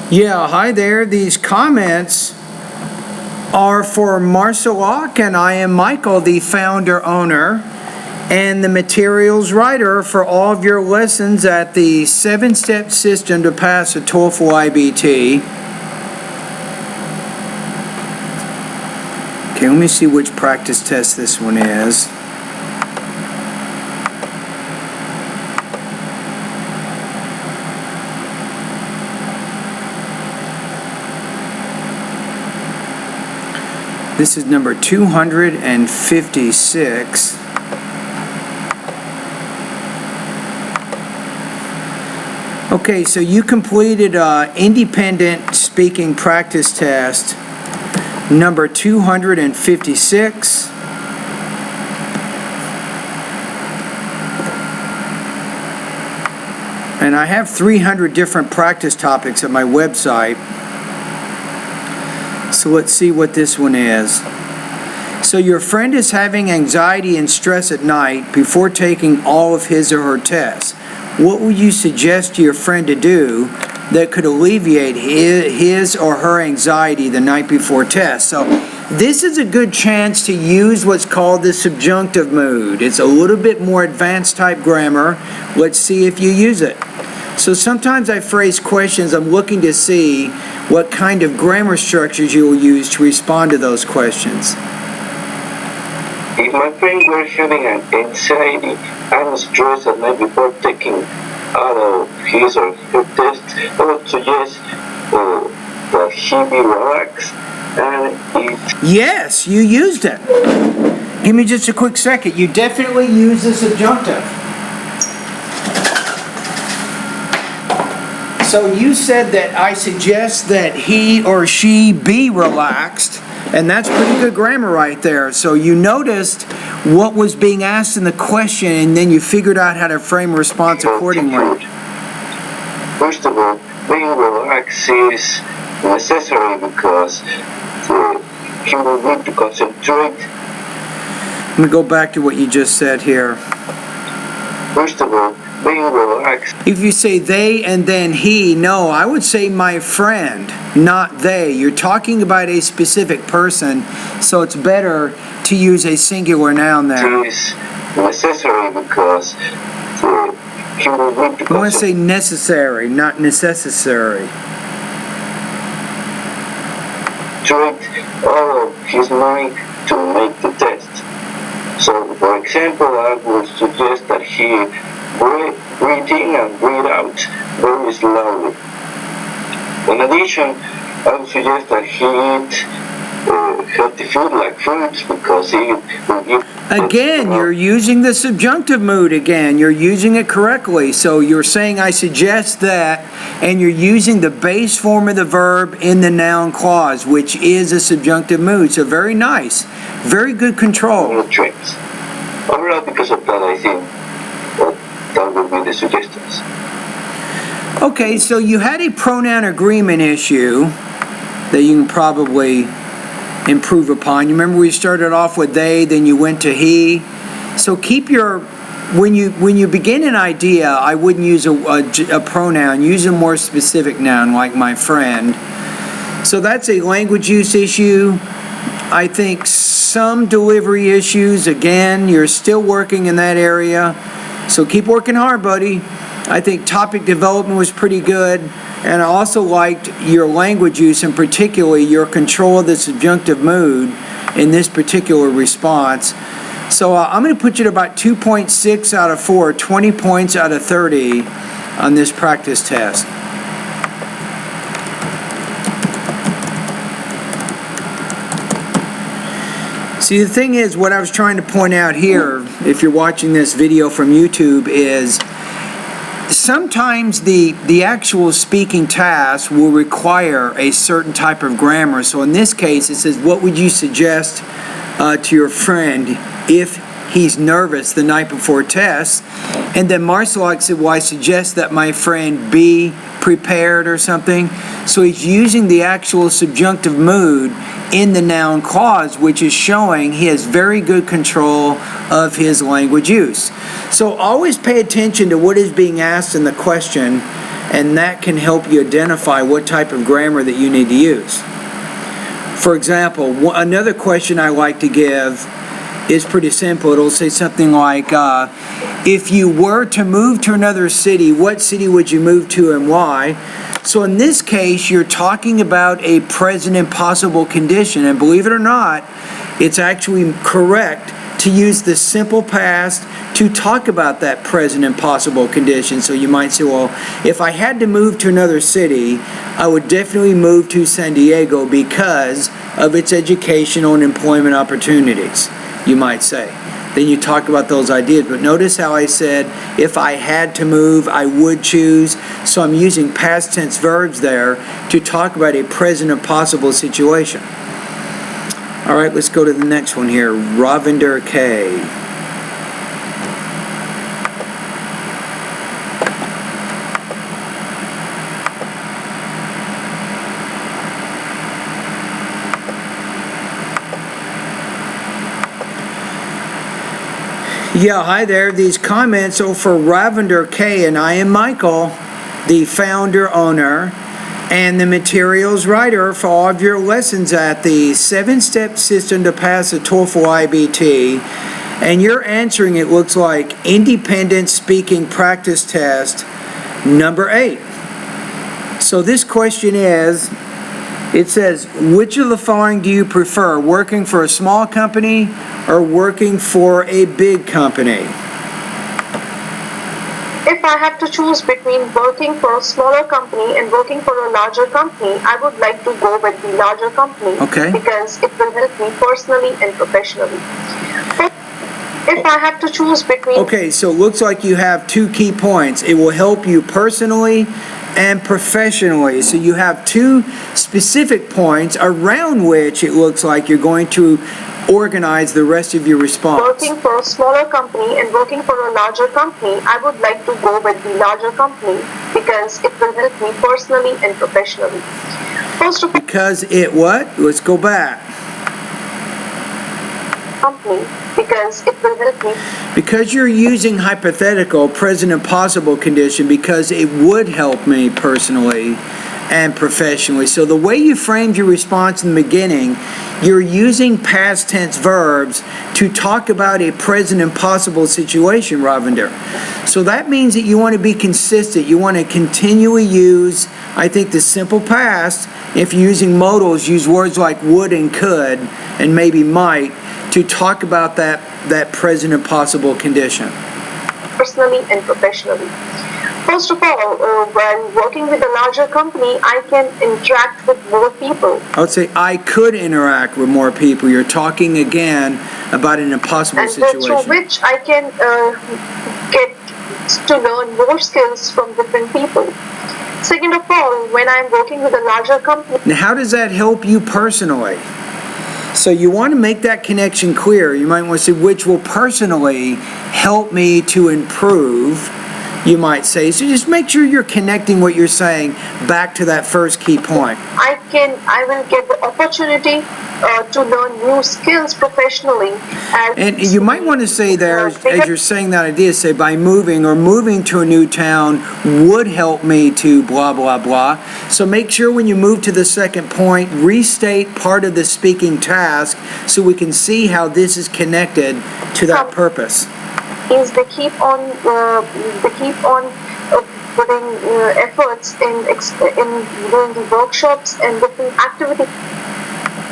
Yeah, hi there. These comments are for Marcelok, and I am Michael, the founder, owner, and the materials writer for all of your lessons at the 7-step system to pass a TOEFL IBT. Okay, let me see which practice test this one is. This is number 256. Okay, so you completed independent speaking practice test number 256. And I have 300 different practice topics at my website. So let's see what this one is. So your friend is having anxiety and stress at night before taking all of his or her tests. What would you suggest to your friend to do that could alleviate his or her anxiety the night before test? So this is a good chance to use what's called the subjunctive mood. It's a little bit more advanced type grammar. Let's see if you use it. So sometimes I phrase questions. I'm looking to see what kind of grammar structures you will use to respond to those questions. If my friend were having an anxiety and stress at night before taking out of his or her test, I would suggest that he be relaxed and eat. Yes, you used it. Give me just a quick second. You definitely used the subjunctive. So you said that I suggest that he or she be relaxed, and that's pretty good grammar right there. So you noticed what was being asked in the question, and then you figured out how to frame a response accordingly. First of all, being relaxed is necessary because he will need to concentrate. Let me go back to what you just said here. First of all, being relaxed. If you say they and then he, no, I would say my friend, not they. You're talking about a specific person, so it's better to use a singular noun there. It is necessary because he will need to I want to say necessary, not necessary. Concentrate all of his mind to make the test. So, for example, I would suggest that he breathe in and breathe out very slowly. In addition, I would suggest that he eat healthy food like fruits because it will give... Again, you're using the subjunctive mood again. You're using it correctly. So you're saying I suggest that, and you're using the base form of the verb in the noun clause, which is a subjunctive mood. So very nice. Very good control. Nutrients. Overall, because of that, I think that would be the suggestions. Okay, so you had a pronoun agreement issue that you can probably improve upon. You remember we started off with they, then you went to he. So keep your, when you begin an idea, I wouldn't use a pronoun. Use a more specific noun like my friend. So that's a language use issue. I think some delivery issues, again, you're still working in that area. So keep working hard, buddy. I think topic development was pretty good. And I also liked your language use, and particularly your control of the subjunctive mood in this particular response. So I'm going to put you at about 2.6 out of 4, 20 points out of 30 on this practice test. See, the thing is, what I was trying to point out here, if you're watching this video from YouTube, is sometimes the actual speaking task will require a certain type of grammar. So in this case, it says, what would you suggest to your friend if he's nervous the night before test? And then Marcelok said, well, I suggest that my friend be prepared or something. So he's using the actual subjunctive mood in the noun clause, which is showing he has very good control of his language use. So always pay attention to what is being asked in the question and that can help you identify what type of grammar that you need to use. For example, another question I like to give is pretty simple. It'll say something like, if you were to move to another city, what city would you move to and why? So in this case, you're talking about a present and possible condition, and believe it or not, it's actually correct to use the simple past to talk about that present and possible condition. So you might say, well, if I had to move to another city, I would definitely move to San Diego because of its educational and employment opportunities, you might say. Then you talk about those ideas. But notice how I said, if I had to move, I would choose. So I'm using past tense verbs there to talk about a present and possible situation. All right, let's go to the next one here. Ravinder K. Yeah, hi there. These comments are for Ravinder K, and I am Michael, the founder, owner, and the materials writer for all of your lessons at the 7-step system to pass the TOEFL IBT. And you're answering, it looks like, independent speaking practice test number 8. So this question is, it says, which of the following do you prefer, working for a small company or working for a big company? If I had to choose between working for a smaller company and working for a larger company, I would like to go with the larger company. Okay. Because it will help me personally and professionally. If I had to choose between... Okay, so it looks like you have 2 key points. It will help you personally and professionally. So you have 2 specific points around which it looks like you're going to organize the rest of your response. Working for a smaller company and working for a larger company, I would like to go with the larger company because it will help me personally and professionally. First of all, because it what? Let's go back. Company, because it will help me. Because you're using hypothetical, present and possible condition, because it would help me personally and professionally. So the way you framed your response in the beginning, you're using past tense verbs to talk about a present and possible situation, Ravinder. So that means that you want to be consistent. You want to continually use, I think, the simple past. If you're using modals, use words like would and could and maybe might to talk about that present and possible condition. Personally and professionally. First of all, when working with a larger company, I can interact with more people. I would say I could interact with more people. You're talking again about an impossible situation. And through which I can get to learn more skills from different people. Second of all, when I'm working with a larger company... Now, how does that help you personally? So you want to make that connection clear. You might want to say, which will personally help me to improve, you might say. So just make sure you're connecting what you're saying back to that first key point. I will get the opportunity to learn new skills professionally. And you might want to say there, as you're saying that idea, say by moving to a new town would help me to blah, blah, blah. So make sure when you move to the second point, restate part of the speaking task so we can see how this is connected to that purpose. Is they keep on putting efforts in doing the workshops and different activities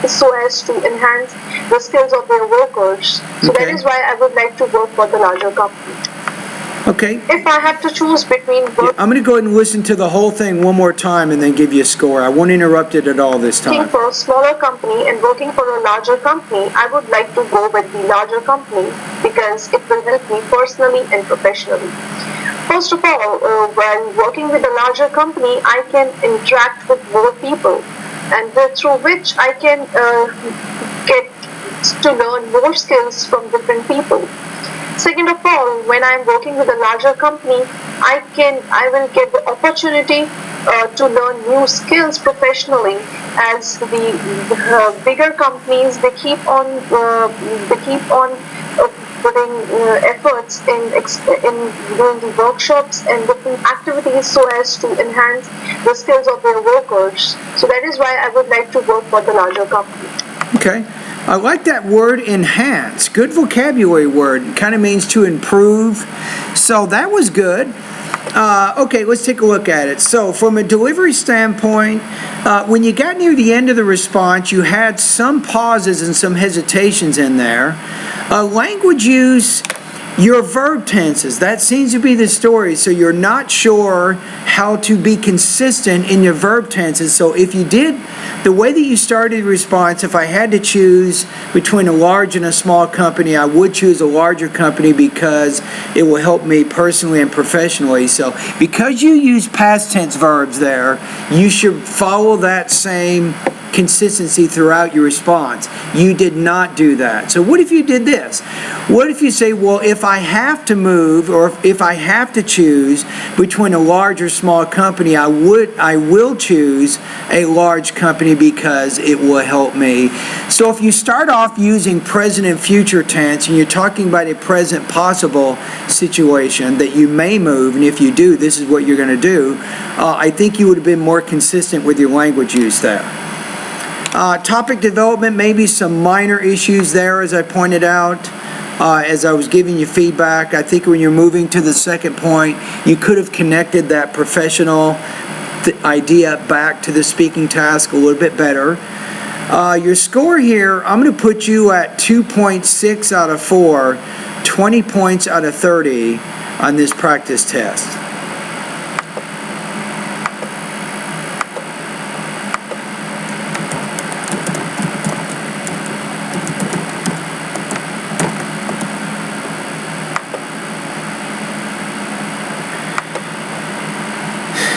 so as to enhance the skills of their workers. So Okay. that is why I would like to work for the larger company. Okay. If I had to choose between I'm going to go ahead and listen to the whole thing one more time and then give you a score. I won't interrupt it at all this working time. for a smaller company and working for a larger company, I would like to go with the larger company because it will help me personally and professionally. First of all, when working with a larger company, I can interact with more people, and through which I can get to learn more skills from different people. Second of all, when I'm working with a larger company, I will get the opportunity to learn new skills professionally. As the bigger companies, they keep on putting efforts in doing the workshops and different activities so as to enhance the skills of their workers. So that is why I would like to work for the larger company. Okay. I like that word, enhance. Good vocabulary word. Kind of means to improve. So that was good. Okay, let's take a look at it. So from a delivery standpoint, when you got near the end of the response, you had some pauses and some hesitations in there. Language use, your verb tenses, that seems to be the story. So you're not sure how to be consistent in your verb tenses. So if you did, the way that you started the response, if I had to choose between a large and a small company, I would choose a larger company because it will help me personally and professionally. So because you use past tense verbs there, you should follow that same consistency throughout your response. You did not do that. So what if you did this? What if you say, well, if I have to move or if I have to choose between a large or small company, I will choose a large company because it will help me. So if you start off using present and future tense and you're talking about a present possible situation that you may move, and if you do, this is what you're going to do, I think you would have been more consistent with your language use there. Topic development, maybe some minor issues there, as I pointed out, as I was giving you feedback. I think when you're moving to the second point, you could have connected that professional idea back to the speaking task a little bit better. Your score here, I'm going to put you at 2.6 out of 4, 20 points out of 30 on this practice test.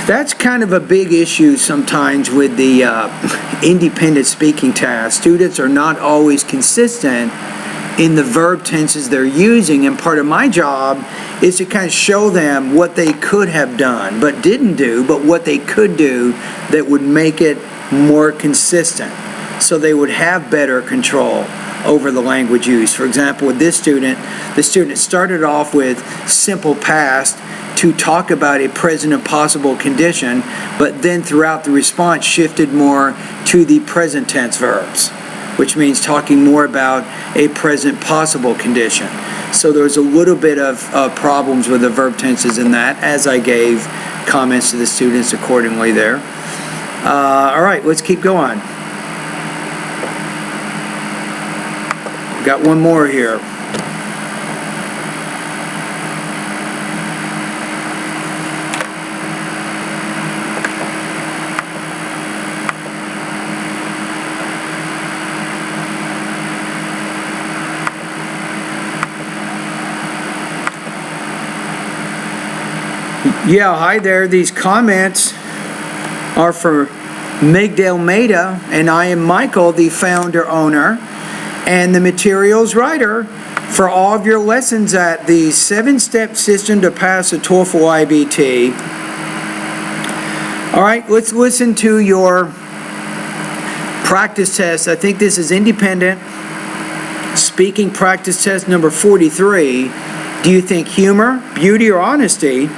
That's kind of a big issue sometimes with the independent speaking task. Students are not always consistent in the verb tenses they're using, and part of my job is to kind of show them what they could have done, but didn't do, but what they could do that would make it more consistent, so they would have better control over the language use. For example, with this student, the student started off with simple past to talk about a present and possible condition, but then throughout the response shifted more to the present tense verbs, which means talking more about a present possible condition. So there was a little bit of problems with the verb tenses in that, as I gave comments to the students accordingly there. All right, let's keep going. Got one more here. Yeah, hi there. These comments are for Migdal Maida, and I am Michael, the founder, owner, and the materials writer for all of your lessons at the 7-step system to pass the TOEFL IBT. All right, let's listen to your practice test. I think this is independent. Speaking practice test number 43. Do you think humor, beauty, or honesty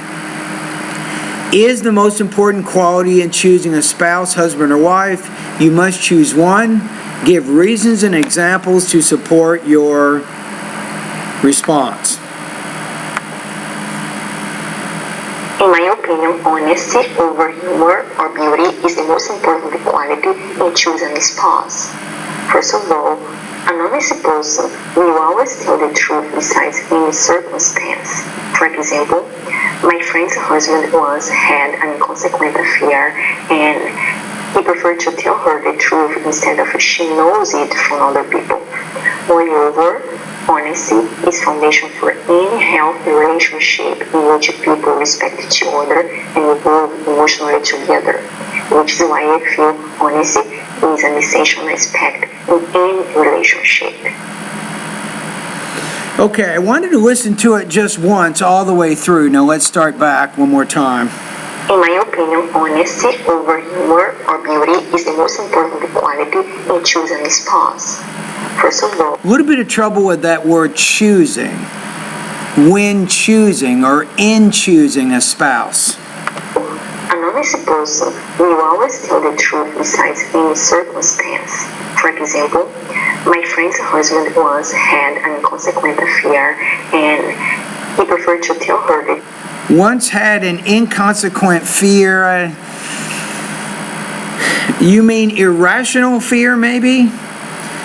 is the most important quality in choosing a spouse, husband, or wife? You must choose one. Give reasons and examples to support your response. In my opinion, honesty over humor or beauty is the most important quality in choosing a spouse. First of all, an honest person will always tell the truth besides any circumstance. For example, my friend's husband once had an inconsequent affair, and he preferred to tell her the truth instead of she knows it from other people. Moreover, honesty is foundation for any healthy relationship in which people respect each other and grow emotionally together, which is why I feel honesty is an essential aspect in any relationship. Okay, I wanted to listen to it just once all the way through. Now let's start back one more time. In my opinion, honesty over humor or beauty is the most important quality in choosing a spouse. First of all, A little bit of trouble with that word choosing. When choosing or in choosing a spouse. an honest person will always tell the truth besides any circumstance. For example, my friend's husband once had an inconsequent affair and he preferred to tell her that Once had an inconsequent fear. You mean irrational fear, maybe?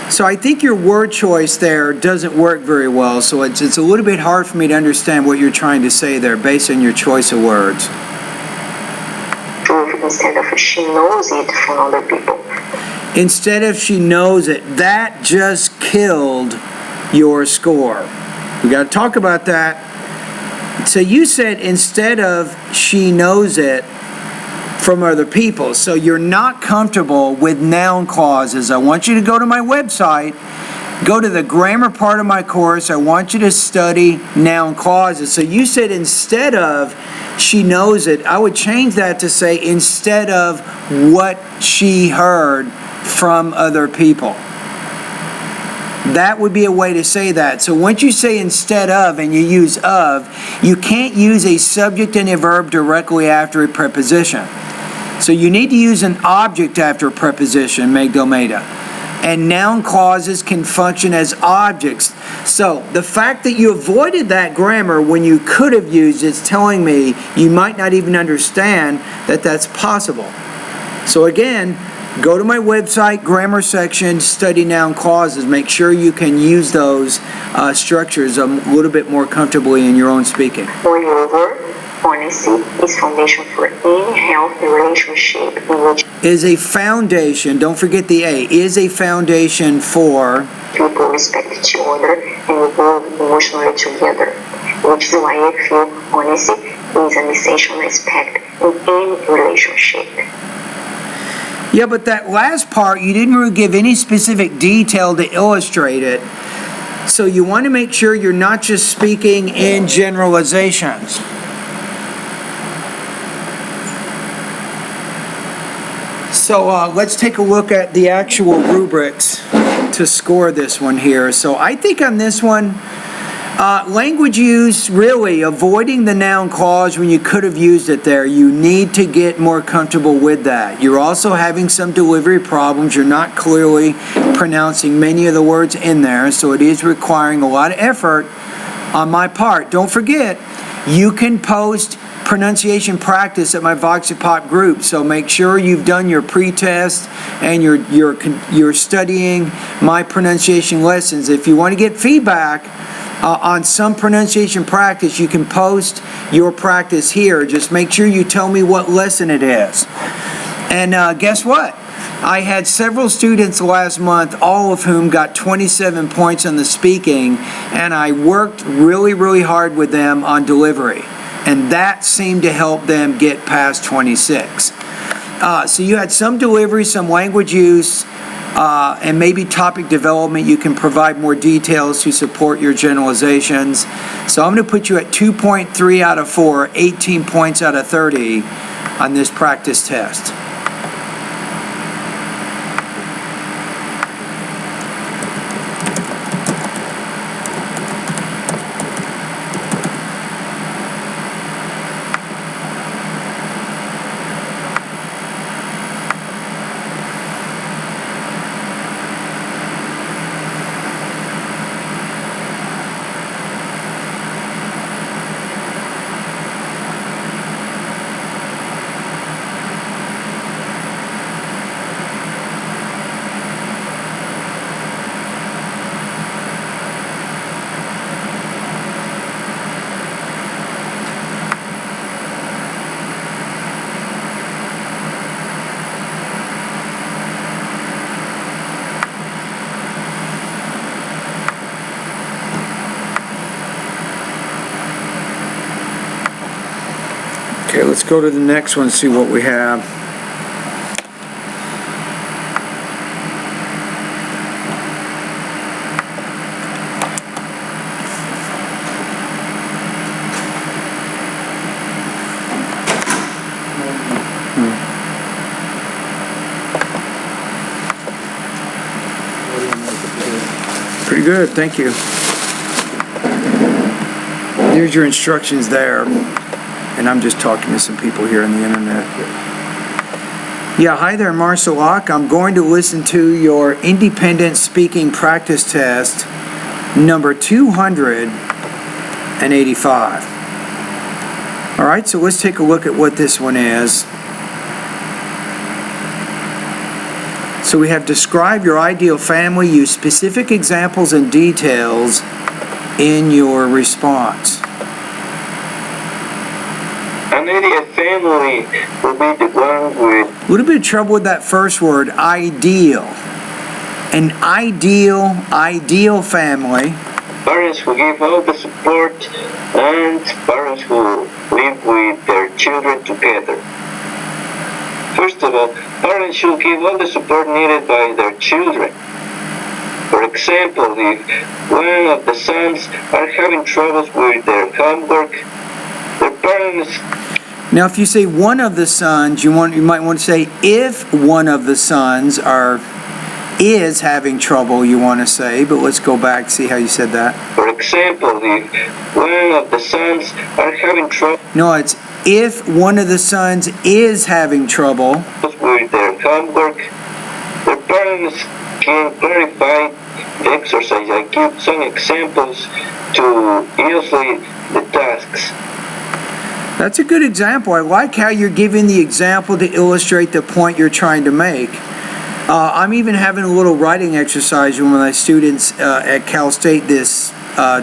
So I think your word choice there doesn't work very well, so it's a little bit hard for me to understand what you're trying to say there based on your choice of words. truth instead of she knows it from other people. Instead of she knows it, that just killed your score. We got to talk about that. So you said instead of she knows it from other people. So you're not comfortable with noun clauses. I want you to go to my website, go to the grammar part of my course. I want you to study noun clauses. So you said instead of she knows it, I would change that to say instead of what she heard from other people. That would be a way to say that. So once you say instead of and you use of, you can't use a subject and a verb directly after a preposition. So you need to use an object after a preposition, Magdalena. And noun clauses can function as objects. So the fact that you avoided that grammar when you could have used it is telling me you might not even understand that that's possible. So again, go to my website, grammar section, study noun clauses. Make sure you can use those structures a little bit more comfortably in your own speaking. Moreover, honesty is foundation for any healthy relationship in which Is a foundation, don't forget the A, is a foundation for people respect each other and grow emotionally together, which is why I feel honesty is an essential aspect in any relationship. Yeah, but that last part, you didn't really give any specific detail to illustrate it. So you want to make sure you're not just speaking in generalizations. So let's take a look at the actual rubrics to score this one here. So I think on this one, language use, really, avoiding the noun clause when you could have used it there. You need to get more comfortable with that. You're also having some delivery problems. You're not clearly pronouncing many of the words in there, so it is requiring a lot of effort on my part. Don't forget, you can post pronunciation practice at my Voxy Pop group, so make sure you've done your pre-test and you're studying my pronunciation lessons. If you want to get feedback on some pronunciation practice, you can post your practice here. Just make sure you tell me what lesson it is. And guess what? I had several students last month, all of whom got 27 points on the speaking, and I worked really, really hard with them on delivery. And that seemed to help them get past 26. So you had some delivery, some language use, and maybe topic development. You can provide more details to support your generalizations. So I'm going to put you at 2.3 out of 4, 18 points out of 30 on this practice test. Okay, let's go to the next one, see what we have. good, thank you. There's your instructions there. And I'm just talking to some people here on the internet. Yeah, hi there, Marcel Locke. I'm going to listen to your independent speaking practice test number 285. All right, so let's take a look at what this one is. So we have describe your ideal family, use specific examples and details in your response. An ideal family will be the one with A little bit of trouble with that first word, ideal. An ideal family. parents who give all the support and parents who live with their children together. First of all, parents should give all the support needed by their children. For example, if one of the sons are having troubles with their homework, their parents. Now, if you say one of the sons, you might want to say if one of the sons is having trouble, you want to say, but let's go back, see how you said that. For example, if one of the sons are having trouble. No, it's if one of the sons is having trouble with their homework, their parents can clarify the exercise. I give some examples to illustrate the tasks. That's a good example. I like how you're giving the example to illustrate the point you're trying to make. I'm even having a little writing exercise with my students at Cal State this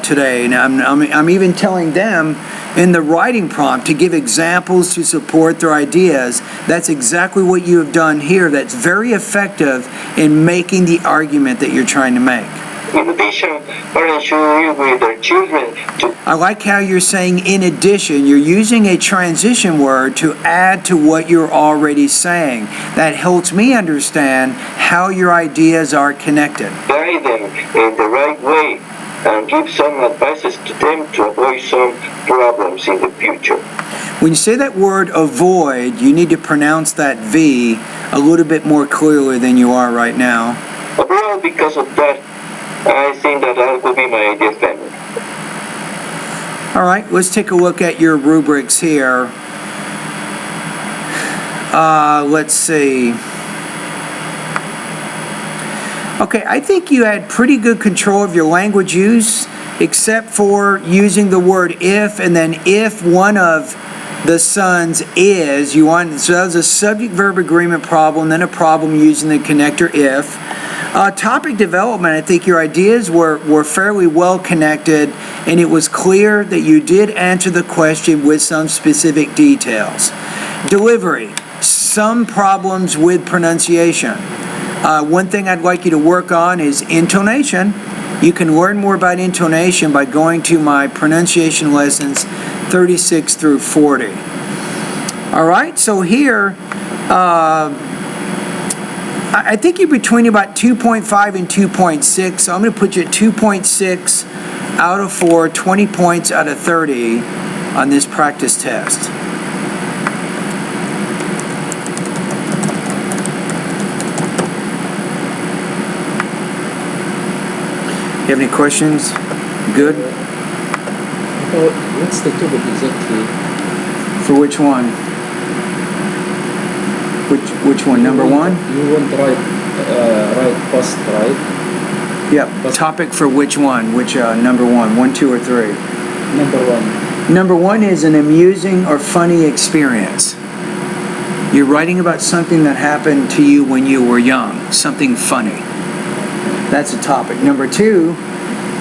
today, and I'm even telling them in the writing prompt to give examples to support their ideas. That's exactly what you have done here. That's very effective in making the argument that you're trying to make. In addition, parents should live with their children to. I like how you're saying in addition. You're using a transition word to add to what you're already saying. That helps me understand how your ideas are connected. Guide them in the right way and give some advices to them to avoid some problems in the future. When you say that word avoid, you need to pronounce that V a little bit more clearly than you are right now. Overall, because of that, I think that will be my ideal family. All right, let's take a look at your rubrics here. Let's see. Okay, I think you had pretty good control of your language use, except for using the word if, and then if one of the sons is, so that was a subject-verb agreement problem, then a problem using the connector if. Topic development, I think your ideas were fairly well connected, and it was clear that you did answer the question with some specific details. Delivery, some problems with pronunciation. One thing I'd like you to work on is intonation. You can learn more about intonation by going to my pronunciation lessons 36 through 40. All right, so here, I think you're between about 2.5 and 2.6, so I'm going to put you at 2.6 out of 4, 20 points out of 30 on this practice test. You have any questions? Good? What's the topic exactly? For which one? Which one? Number one? You want to write past, right? Yep. Topic for which one? Which number one? 1, 2, or 3? Number one. Number one is an amusing or funny experience. You're writing about something that happened to you when you were young, something funny. That's a topic. Number two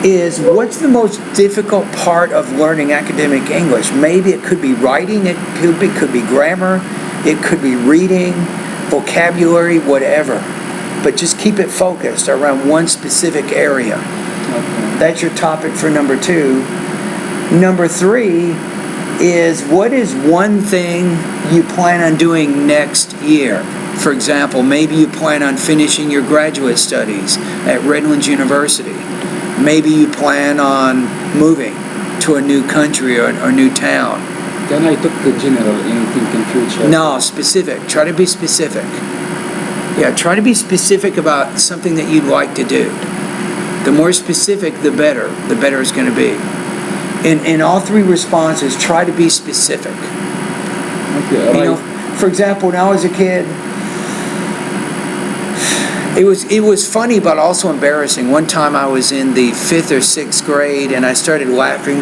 is what's the most difficult part of learning academic English? Maybe it could be writing, it could be grammar, it could be reading, vocabulary, whatever. But just keep it focused around one specific area. Okay. That's your topic for number two. Number three is what is one thing you plan on doing next year? For example, maybe you plan on finishing your graduate studies at Redlands University. Maybe you plan on moving to a new country or a new town. Can I talk general anything in future? No, specific. Try to be specific. Yeah, try to be specific about something that you'd like to do. The more specific, the better. The better it's going to be. In all three responses, try to be specific. Okay, You know, for example, when I was a kid, it was funny but also embarrassing. One time I was in the 5th or 6th grade and I started laughing,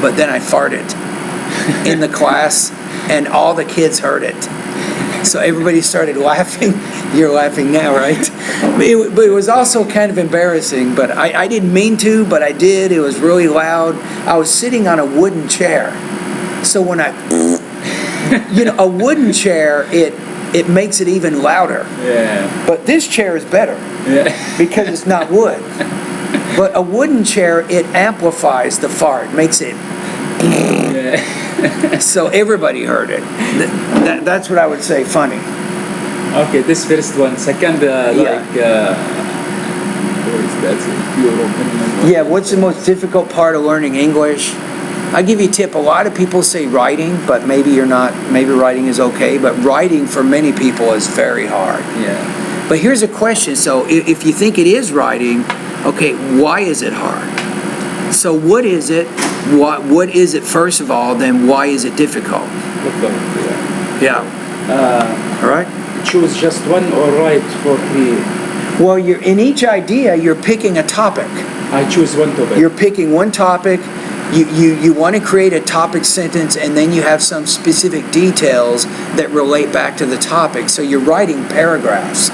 but then I farted in the class and all the kids heard it. So everybody started laughing. You're laughing now, right? But it was also kind of embarrassing, but I didn't mean to, but I did. It was really loud. I was sitting on a wooden chair. So when a wooden chair, it makes it even louder. Yeah. But this chair is better Yeah. because it's not wood. But a wooden chair, it amplifies the fart, makes it Yeah. so everybody heard it. That's what I would say funny. Okay, this first one. Second, what is that? Your opinion? Yeah, what's the most difficult part of learning English? I'll give you a tip. A lot of people say writing, but maybe you're not. Maybe writing is okay, but writing for many people is very hard. Yeah. But here's a question. So if you think it is writing, okay, why is it hard? So what is it? What is it first of all? Then why is it difficult? Yeah. Yeah. All right. Choose just one or write for 3. Well, in each idea, you're picking a topic. I choose one topic. You're picking one topic. You want to create a topic sentence, and then you have some specific details that relate back to the topic. So you're writing paragraphs.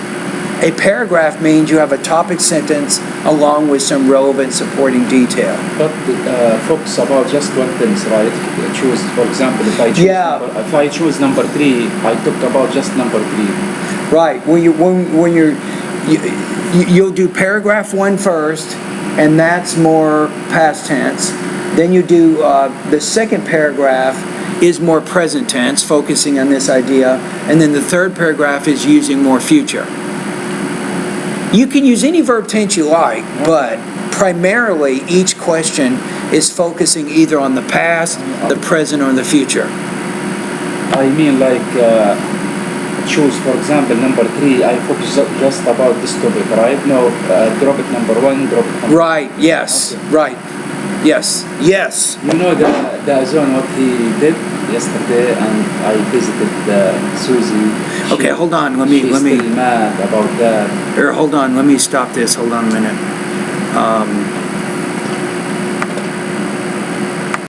A paragraph means you have a topic sentence along with some relevant supporting detail. But focus about just one thing, right? Choose, for example, if I choose number 3, I talk about just number 3. Right. You'll do paragraph 1 first, and that's more past tense. Then you do the second paragraph is more present tense, focusing on this idea, and then the third paragraph is using more future. You can use any verb tense you like, but primarily each question is focusing either on the past, the present, or the future. I mean, choose, for example, number 3, I focus just about this topic, right? No, drop it number 1, drop it number Right, yes, okay. right. Yes, yes. You know the zone, what he did yesterday, and I visited Susie. Okay, hold on, let me still mad about that. Hold on, let me stop this. Hold on a minute.